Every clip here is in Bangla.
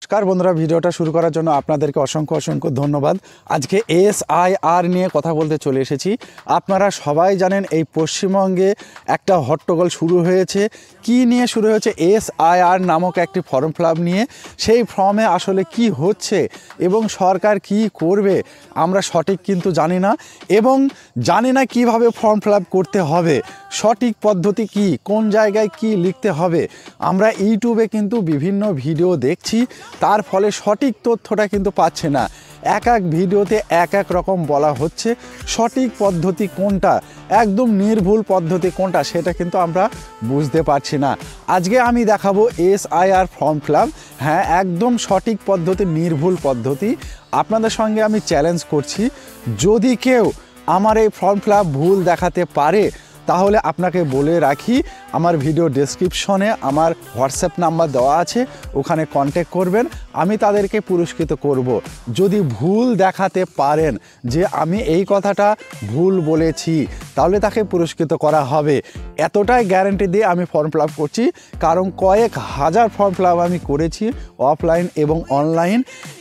নমস্কার বন্ধুরা, ভিডিওটা শুরু করার জন্য আপনাদেরকে অসংখ্য ধন্যবাদ। আজকে এসআইআর নিয়ে কথা বলতে চলে এসেছি। আপনারা সবাই জানেন এই পশ্চিমবঙ্গে একটা হট্টগোল শুরু হয়েছে। কি নিয়ে শুরু হয়েছে? এসআইআর নামক একটি ফর্ম ফিল আপ নিয়ে। সেই ফর্মে আসলে কি হচ্ছে এবং সরকার কি করবে আমরা সঠিক কিন্তু জানি না, এবং জানি না কিভাবে ফর্ম ফিল আপ করতে হবে, সঠিক পদ্ধতি কি, কোন জায়গায় কি লিখতে হবে। আমরা ইউটিউবে কিন্তু বিভিন্ন ভিডিও দেখছি, তার ফলে সঠিক তথ্যটা কিন্তু পাচ্ছে না। এক এক ভিডিওতে এক এক রকম বলা হচ্ছে। সঠিক পদ্ধতি কোনটা, একদম নির্ভুল পদ্ধতি কোনটা, সেটা কিন্তু আমরা বুঝতে পারছি না। আজকে আমি দেখাবো এসআইআর ফর্ম ফিল আপ। হ্যাঁ, একদম সঠিক পদ্ধতি, নির্ভুল পদ্ধতি। আপনাদের সঙ্গে আমি চ্যালেঞ্জ করছি, যদি কেউ আমার এই ফর্ম ফিল আপ ভুল দেখাতে পারে তাহলে আপনাকে বলে রাখি, আমার ভিডিও ডেসক্রিপশনে আমার হোয়াটসঅ্যাপ নাম্বার দেওয়া আছে, ওখানে কন্ট্যাক্ট করবেন, আমি তাদেরকে পুরস্কৃত করব। যদি ভুল দেখাতে পারেন যে আমি এই কথাটা ভুল বলেছি, তাহলে তাকে পুরস্কৃত করা হবে। এতটাই গ্যারান্টি দিয়ে আমি ফর্ম ফিল আপ করছি, কারণ কয়েক হাজার ফর্ম ফিল আপ আমি করেছি, অফলাইন এবং অনলাইন।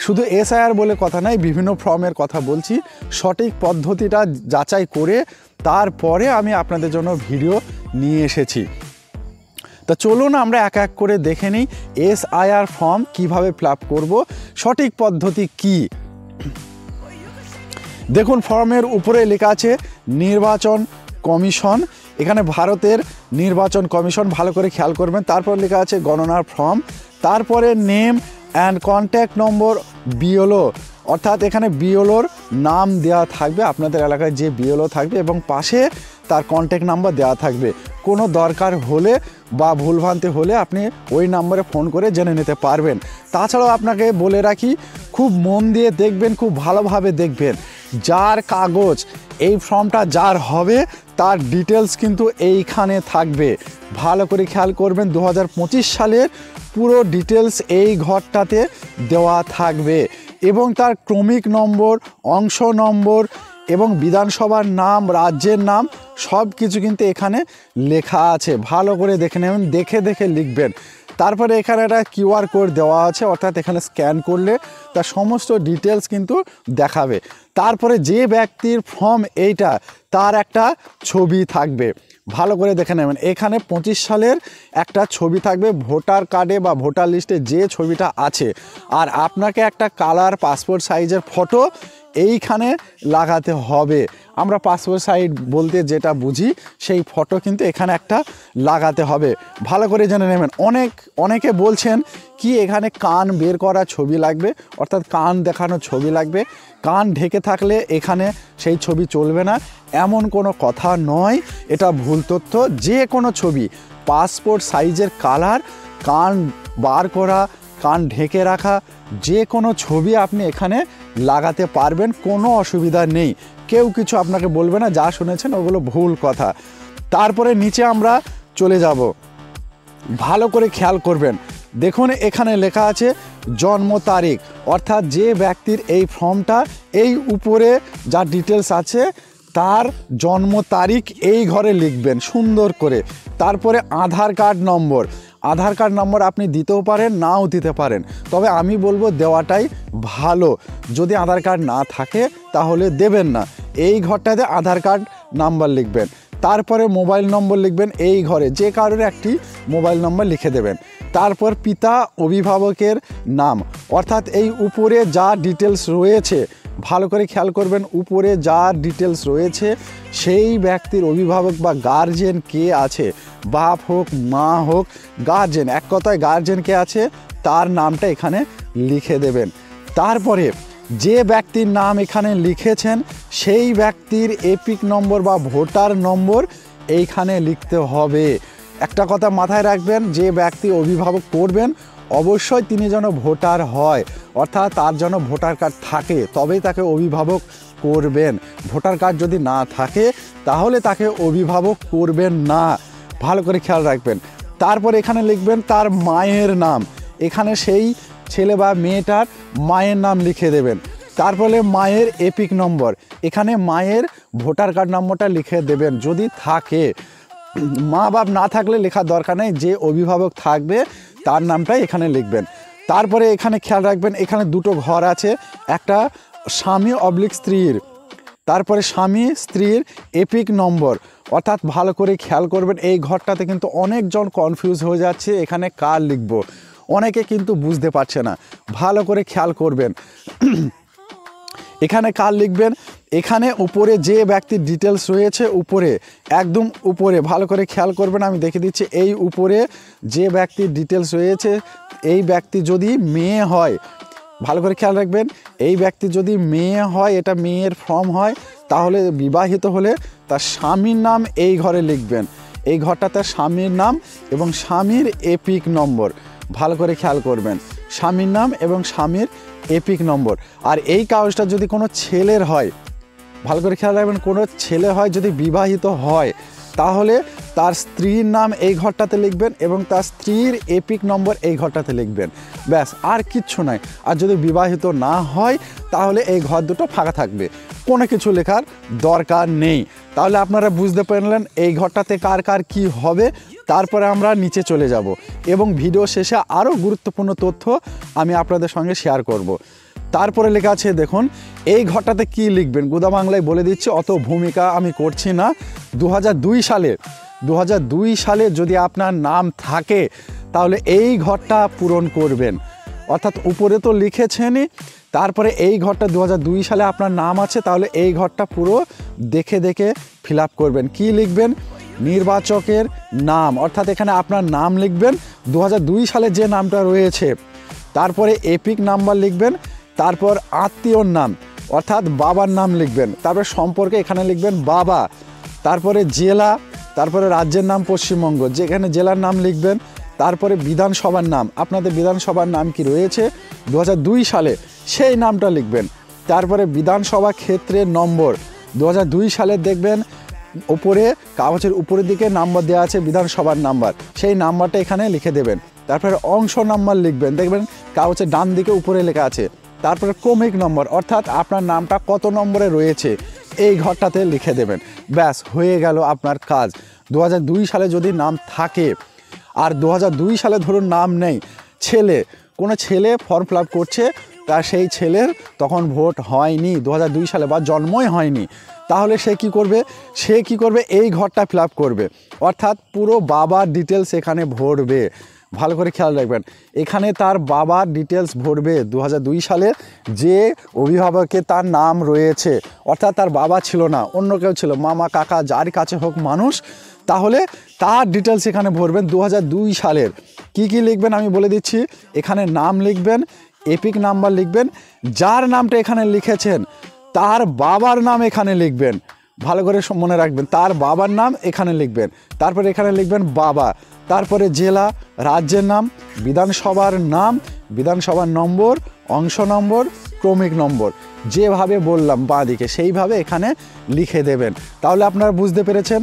শুধু এসআইআর বলে কথা নয়, বিভিন্ন ফর্মের কথা বলছি। সঠিক পদ্ধতিটা যাচাই করে তারপরে আমি আপনাদের জন্য ভিডিও নিয়ে এসেছি। তো চলুন আমরা এক এক করে দেখে নিই এসআইআর ফর্ম কিভাবে ফিল আপ করবো, সঠিক পদ্ধতি কি। দেখুন, ফর্মের উপরে লেখা আছে নির্বাচন কমিশন। এখানে ভারতের নির্বাচন কমিশন, ভালো করে খেয়াল করবেন। তারপর লেখা আছে গণনার ফর্ম, তারপরে name and contact number BLO, অর্থাৎ এখানে বিএলওর নাম দেওয়া থাকবে, আপনাদের এলাকায় যে বিএলও থাকবে, এবং পাশে তার কন্ট্যাক্ট নাম্বার দেওয়া থাকবে। কোনো দরকার হলে বা ভুলভ্রান্তি হলে আপনি ওই নম্বরে ফোন করে জেনে নিতে পারবেন। তাছাড়াও আপনাকে বলে রাখি, খুব মন দিয়ে দেখবেন, খুব ভালোভাবে দেখবেন। যার কাগজ, এই ফর্মটা যার হবে তার ডিটেলস কিন্তু এইখানে থাকবে। ভালো করে খেয়াল করবেন, 2025 সালের পুরো ডিটেলস এই ঘরটাতে দেওয়া থাকবে, এবং তার ক্রমিক নম্বর, অংশ নম্বর এবং বিধানসভার নাম, রাজ্যের নাম, সব কিছু কিন্তু এখানে লেখা আছে। ভালো করে দেখে নেবেন, দেখে দেখে লিখবেন। তারপরে এখানে একটা কিউআর কোড দেওয়া আছে, অর্থাৎ এখানে স্ক্যান করলে তার সমস্ত ডিটেলস কিন্তু দেখাবে। তারপরে যে ব্যক্তির ফর্ম এইটা, তার একটা ছবি থাকবে। ভালো করে দেখে নেবেন, এখানে 25 সালের একটা ছবি থাকবে, ভোটার কার্ডে বা ভোটার লিস্টে যে ছবিটা আছে। আর আপনাকে একটা কালার পাসপোর্ট সাইজের ফটো এইখানে লাগাতে হবে। আমরা পাসপোর্ট সাইজ বলতে যেটা বুঝি, সেই ফটো কিন্তু এখানে একটা লাগাতে হবে। ভালো করে জেনে নেবেন। অনেকে বলছেন কি এখানে কান বের করা ছবি লাগবে, অর্থাৎ কান দেখানো ছবি লাগবে। কান ঢেকে থাকলে এখানে সেই ছবি চলবে না, এমন কোনো কথা নয়, এটা ভুল তথ্য। যে কোনো ছবি, পাসপোর্ট সাইজের কালার, কান বার করা, কান ঢেকে রাখা, যে কোনো ছবি আপনি এখানে লাগাতে পারবেন, কোনো অসুবিধা নেই। কেউ কিছু আপনাকে বলবে না, যা শুনেছেন ওগুলো ভুল কথা। তারপরে নিচে আমরা চলে যাব, ভালো করে খেয়াল করবেন। দেখুন, এখানে লেখা আছে জন্ম তারিখ, অর্থাৎ যে ব্যক্তির এই ফর্মটা, এই উপরে যা ডিটেলস আছে তার জন্ম তারিখ এই ঘরে লিখবেন সুন্দর করে। তারপরে আধার কার্ড নম্বর, আধার কার্ড নম্বর আপনি দিতেও পারেন, নাও দিতে পারেন, তবে আমি বলবো দেওয়াটাই ভালো। যদি আধার কার্ড না থাকে তাহলে দেবেন না। এই ঘরটাতে আধার কার্ড নাম্বার লিখবেন। তারপরে মোবাইল নম্বর লিখবেন, এই ঘরে যে কারোর একটি মোবাইল নম্বর লিখে দেবেন। তারপর পিতা অভিভাবকের নাম, অর্থাৎ এই উপরে যা ডিটেলস রয়েছে, ভালো করে খেয়াল করবেন, উপরে যা ডিটেলস রয়েছে সেই ব্যক্তির অভিভাবক বা গার্জেন কে আছে, বাপ হোক, মা হোক, গার্জেন, এক কথায় গার্জেন কে আছে তার নামটা এখানে লিখে দেবেন। তারপরে যে ব্যক্তির নাম এখানে লিখেছেন সেই ব্যক্তির এপিক নম্বর বা ভোটার নম্বর এইখানে লিখতে হবে। একটা কথা মাথায় রাখবেন, যে ব্যক্তি অভিভাবক করবেন অবশ্যই তিনি যেন ভোটার হয়, অর্থাৎ তার যেন ভোটার কার্ড থাকে, তবেই তাকে অভিভাবক করবেন। ভোটার কার্ড যদি না থাকে তাহলে তাকে অভিভাবক করবেন না, ভালো করে খেয়াল রাখবেন। তারপর এখানে লিখবেন তার মায়ের নাম, এখানে সেই ছেলে বা মেয়েটার মায়ের নাম লিখে দেবেন। তারপরে মায়ের এপিক নম্বর, এখানে মায়ের ভোটার কার্ড নম্বরটা লিখে দেবেন যদি থাকে। মা বাপ না থাকলে লেখার দরকার নেই, যে অভিভাবক থাকবে তার নামটাই এখানে লিখবেন। তারপরে এখানে খেয়াল রাখবেন, এখানে দুটো ঘর আছে, একটা স্বামী অবলিক স্ত্রীর, তারপরে স্বামী স্ত্রীর এপিক নম্বর। অর্থাৎ ভালো করে খেয়াল করবেন, এই ঘরটাতে কিন্তু অনেকজন কনফিউজ হয়ে যাচ্ছে এখানে কার লিখব, অনেকে কিন্তু বুঝতে পারছে না, ভালো করে খেয়াল করবেন। এখানে কার লিখবেন, এখানে উপরে যে ব্যক্তির ডিটেলস রয়েছে উপরে, একদম উপরে ভালো করে খেয়াল করবেন, আমি দেখে দিচ্ছি। এই উপরে যে ব্যক্তির ডিটেলস রয়েছে, এই ব্যক্তি যদি মেয়ে হয়, ভালো করে খেয়াল রাখবেন, এই ব্যক্তি যদি মেয়ে হয়, এটা মেয়ের ফর্ম হয়, তাহলে বিবাহিত হলে তার স্বামীর নাম এই ঘরে লিখবেন। এই ঘরটাতে স্বামীর নাম এবং স্বামীর এপিক নম্বর, ভালো করে খেয়াল করবেন, স্বামীর নাম এবং স্বামীর এপিক নম্বর। আর এই কাগজটা যদি কোনো ছেলের হয়, ভালো করে খেয়াল রাখবেন, কোনো ছেলে হয় যদি বিবাহিত হয়, তাহলে তার স্ত্রীর নাম এই ঘরটাতে লিখবেন এবং তার স্ত্রীর এপিক নম্বর এই ঘরটাতে লিখবেন, ব্যাস, আর কিচ্ছু নাই। আর যদি বিবাহিত না হয় তাহলে এই ঘর দুটো ফাঁকা থাকবে, কোনো কিছু লেখার দরকার নেই। তাহলে আপনারা বুঝতে পারলেন এই ঘরটাতে কার কার কী হবে। তারপরে আমরা নিচে চলে যাব এবং ভিডিও শেষে আরও গুরুত্বপূর্ণ তথ্য আমি আপনাদের সঙ্গে শেয়ার করব। তারপরে লেখা আছে, দেখুন এই ঘরটাতে কি লিখবেন, গোদা বাংলায় বলে দিচ্ছি, অত ভূমিকা আমি করছি না। 2002 সালে যদি আপনার নাম থাকে তাহলে এই ঘরটা পূরণ করবেন। অর্থাৎ উপরে তো লিখেছেনই, তারপরে এই ঘরটা 2002 সালে আপনার নাম আছে, তাহলে এই ঘরটা পুরো দেখে দেখে ফিল আপ করবেন। কি লিখবেন, নির্বাচকের নাম, অর্থাৎ এখানে আপনার নাম লিখবেন 2002 সালে যে নামটা রয়েছে, তারপরে এপিক নাম্বার লিখবেন, তারপর আত্মীয়র নাম অর্থাৎ বাবার নাম লিখবেন, তারপরে সম্পর্কে এখানে লিখবেন বাবা, তারপরে জেলা, তারপরে রাজ্যের নাম পশ্চিমবঙ্গ, যেখানে জেলার নাম লিখবেন, তারপরে বিধানসভার নাম, আপনাদের বিধানসভার নাম কি রয়েছে 2002 সালে সেই নামটা লিখবেন, তারপরে বিধানসভা ক্ষেত্রের নম্বর 2002 সালে দেখবেন উপরে কাগজের উপরের দিকে নাম্বার দেওয়া আছে বিধানসভার নাম্বার, সেই নাম্বারটা এখানে লিখে দেবেন। তারপরে অংশ নাম্বার লিখবেন, দেখবেন কাগজের ডান দিকে উপরে লেখা আছে। তারপরে ক্রমিক নম্বর, অর্থাৎ আপনার নামটা কত নম্বরে রয়েছে এই ঘরটাতে লিখে দেবেন, ব্যাস হয়ে গেল আপনার কাজ। 2002 সালে যদি নাম থাকে, আর 2002 সালে ধরুন নাম নেই, কোনো ছেলে ফর্ম ফিল আপ করছে, তা সেই ছেলের তখন ভোট হয়নি 2002 সালে বা জন্মই হয়নি, তাহলে সে কি করবে, এই ঘরটা ফিল আপ করবে, অর্থাৎ পুরো বাবার ডিটেলস এখানে ভরবে। ভালো করে খেয়াল রাখবেন, এখানে তার বাবার ডিটেলস ভরবে 2002 সালে যে অভিভাবকে তার নাম রয়েছে, অর্থাৎ তার বাবা ছিল না, অন্য কেউ ছিল, মামা কাকা যার কাছে হোক মানুষ, তাহলে তার ডিটেলস এখানে ভরবেন 2002 সালের। কি লিখবেন আমি বলে দিচ্ছি, এখানে নাম লিখবেন, এপিক নাম্বার লিখবেন, যার নামটা এখানে লিখেছেন তার বাবার নাম এখানে লিখবেন, ভালো করে মনে রাখবেন, তার বাবার নাম এখানে লিখবেন, তারপরে এখানে লিখবেন বাবা, তারপরে জেলা, রাজ্যের নাম, বিধানসভার নাম, বিধানসভার নম্বর, অংশ নম্বর, ক্রমিক নম্বর, যেভাবে বললাম বাঁদিকে সেইভাবে এখানে লিখে দেবেন। তাহলে আপনারা বুঝতে পেরেছেন।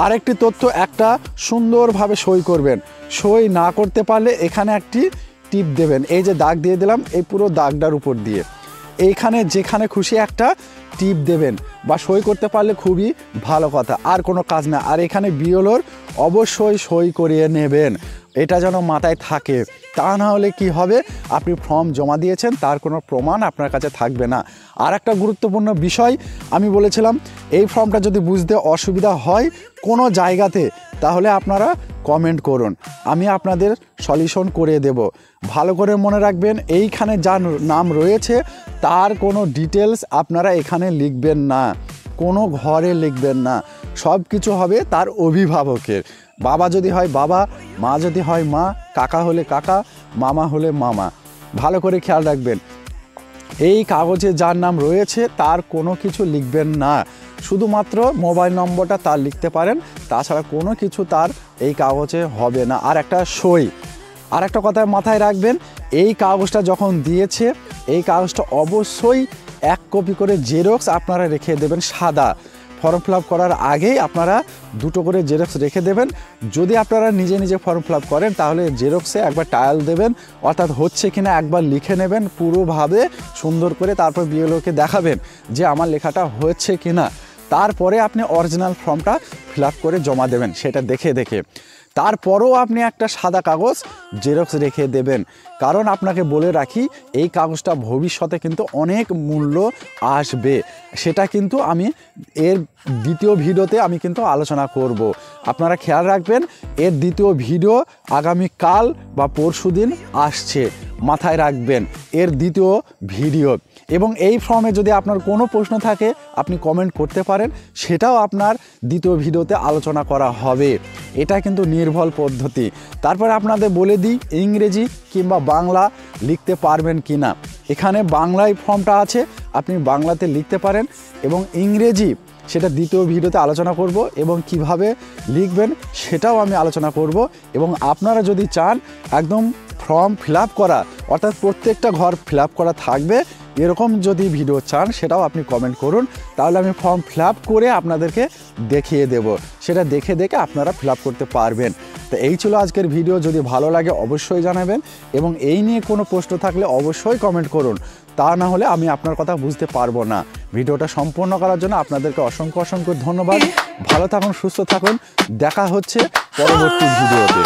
আরেকটি তথ্য, একটা সুন্দরভাবে সই করবেন, সই না করতে পারলে এখানে একটি টিপ দেবেন, এই যে দাগ দিয়ে দিলাম, এই পুরো দাগটার উপর দিয়ে এইখানে যেখানে খুশি একটা টিপ দেবেন, বা সই করতে পারলে খুবই ভালো কথা, আর কোনো কাজ না। আর এখানে বিএলওর অবশ্যই সই করিয়ে নেবেন, এটা যেন মাথায় থাকে, তা না হলে কি হবে, আপনি ফর্ম জমা দিয়েছেন তার কোনো প্রমাণ আপনার কাছে থাকবে না। আর একটা গুরুত্বপূর্ণ বিষয় আমি বলেছিলাম, এই ফর্মটা যদি বুঝতে অসুবিধা হয় কোনো জায়গাতে, তাহলে আপনারা কমেন্ট করুন, আমি আপনাদের সলিউশন করে দেব। ভালো করে মনে রাখবেন, এইখানে যার নাম রয়েছে তার কোনো ডিটেলস আপনারা এখানে লিখবেন না, কোনো ঘরে লিখবেন না, সব কিছু হবে তার অভিভাবকের। বাবা যদি হয় বাবা, মা যদি হয় মা, কাকা হলে কাকা, মামা হলে মামা। ভালো করে খেয়াল রাখবেন, এই কাগজে যার নাম রয়েছে তার কোনো কিছু লিখবেন না, শুধুমাত্র মোবাইল নম্বরটা তার লিখতে পারেন, তাছাড়া কোনো কিছু তার এই কাগজে হবে না। আর একটা সই, আর একটা কথা মাথায় রাখবেন, এই কাগজটা যখন দিয়েছে এই কাগজটা অবশ্যই 1 কপি করে জেরক্স আপনারা রেখে দেবেন, সাদা ফর্ম ফিল আপ করার আগেই আপনারা 2টো করে জেরক্স রেখে দেবেন। যদি আপনারা নিজে নিজে ফর্ম ফিল আপ করেন তাহলে জেরক্সে একবার ট্রায়াল দেবেন, অর্থাৎ হচ্ছে কিনা একবার লিখে নেবেন পুরোভাবে সুন্দর করে, তারপর বিএলওকে দেখাবেন যে আমার লেখাটা হচ্ছে কিনা, তারপরে আপনি অরিজিনাল ফর্মটা ফিল আপ করে জমা দেবেন সেটা দেখে। তারপরেও আপনি একটা সাদা কাগজ জেরক্স রেখে দেবেন, কারণ আপনাকে বলে রাখি এই কাগজটা ভবিষ্যতে কিন্তু অনেক মূল্য আসবে। সেটা কিন্তু আমি এর দ্বিতীয় ভিডিওতে আমি কিন্তু আলোচনা করব। আপনারা খেয়াল রাখবেন, এর দ্বিতীয় ভিডিও আগামীকাল বা পরশুদিন আসছে, মাথায় রাখবেন এর দ্বিতীয় ভিডিও। এবং এই ফর্মে যদি আপনার কোনো প্রশ্ন থাকে আপনি কমেন্ট করতে পারেন, সেটাও আপনার দ্বিতীয় ভিডিওতে আলোচনা করা হবে। এটা কিন্তু নির্ভুল পদ্ধতি। তারপরে আপনাদের বলে দিই ইংরেজি কিংবা বাংলা লিখতে পারবেন কি না। এখানে বাংলায় ফর্মটা আছে, আপনি বাংলাতে লিখতে পারেন, এবং ইংরেজি সেটা দ্বিতীয় ভিডিওতে আলোচনা করব, এবং কিভাবে লিখবেন সেটাও আমি আলোচনা করব। এবং আপনারা যদি চান একদম ফর্ম ফিল আপ করা, অর্থাৎ প্রত্যেকটা ঘর ফিল আপ করা থাকবে, এরকম যদি ভিডিও চান সেটাও আপনি কমেন্ট করুন, তাহলে আমি ফর্ম ফিল আপ করে আপনাদেরকে দেখিয়ে দেব। সেটা দেখে আপনারা ফিল আপ করতে পারবেন। তো এই ছিল আজকের ভিডিও। যদি ভালো লাগে অবশ্যই জানাবেন, এবং এই নিয়ে কোনো প্রশ্ন থাকলে অবশ্যই কমেন্ট করুন, তা না হলে আমি আপনার কথা বুঝতে পারবো না। ভিডিওটা সম্পূর্ণ করার জন্য আপনাদেরকে অসংখ্য ধন্যবাদ। ভালো থাকুন, সুস্থ থাকুন, দেখা হচ্ছে পরবর্তী ভিডিওতে।